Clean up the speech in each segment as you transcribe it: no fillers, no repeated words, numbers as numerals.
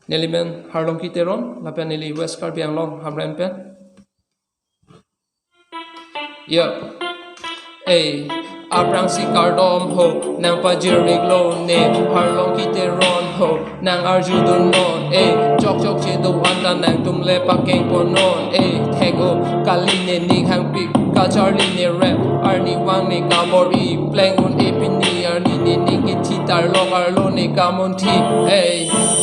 Nelimen Harlongki Teron lapen neli West Karbi Anglong Hamren pen. Yeah. Hey, Abrang si Cardom ho, nang pajirig lo ne, Harlongki Teron ho, nang Arjudun non, chok chok che do anda nang tumle pakeng po non, tego kaline ning hang pik, ka Charlie ne rap, arni wang ne kabori, playing un epini, arni ne ning titar long arlo ne kamonti,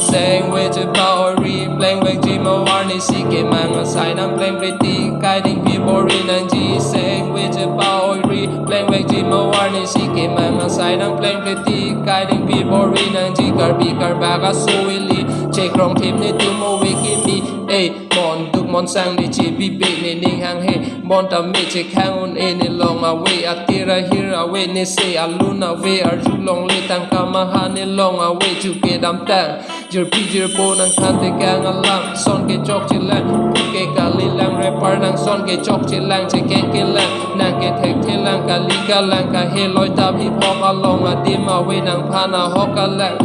saying with a power playing with Jimo arni sike mang sign I'm playing with the guiding people in and G saying with a power playing with Jimo arni sike mang sign I'm playing with the guiding people in and G karbi karbaga suili check wrong team ne tumo wiki me mon duk mon sang ni chi bi be ne ning hang he mon ta me che khang on ne long away atira here away ne say aluna away ar ju long le tang kama ha ne long away chu ke dam tang jir pi jir po nang khan te gang alam son ke chok chi lang ke ka li lang rapper nang son ke chok chi lang che ke lang nang ke thek the lang ka li ka lang ka he loi ta hip hop along a dim away nang phana ho ka lang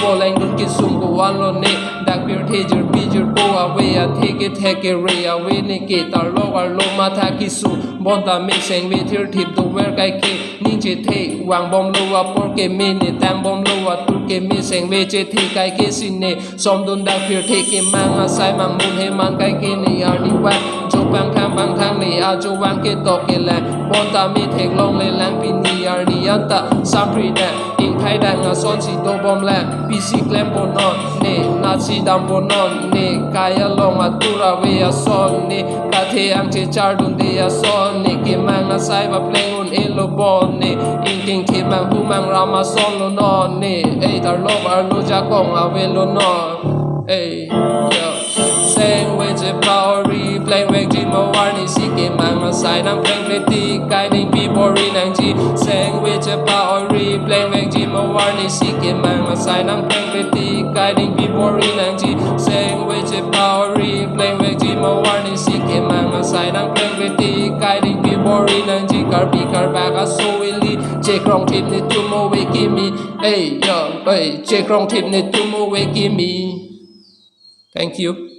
bo lang dun ki sum ko wan lo ne dak bir the jir pi jir po away a take re away ne ke tar lo war lo ma tha ki su bon ta me seng we thir thip to wer kai ke ning che the wang bom lo wa por ke me ne tam bom lo wa tu ke me seng we che thi kai ke sin ne som dun dak bir the ke mang a sai mang mun he man kai ke ne ar ni wa jo bang thang ne a jo wang ke to ke la bon ta me thek long le lang pi ni ar ni an ta sam pri da in khai da nga son si do bom la pc clam bon non ne na si dam bon non ne kaya long a tura we a son ne ka the ang che char dun de a son ne ke mang a sai ba playing on elo bon ne in king the mang hu mang rama son lo non ne tar lo ar lo ja kong a we lo non yo saying with the power playing with Jimo Warni sike mang a sign I'm playing with the guiding people in and G saying with the power playing with Jimo Warni sike mang a sign I'm playing with the guiding people in and G saying with the power playing with Jimo Warni sike mang a sign I'm playing with the guiding people in and G karbi karbaga so willy check wrong tip ne tumo wiki me check wrong tip ne tumo wiki me. Thank you.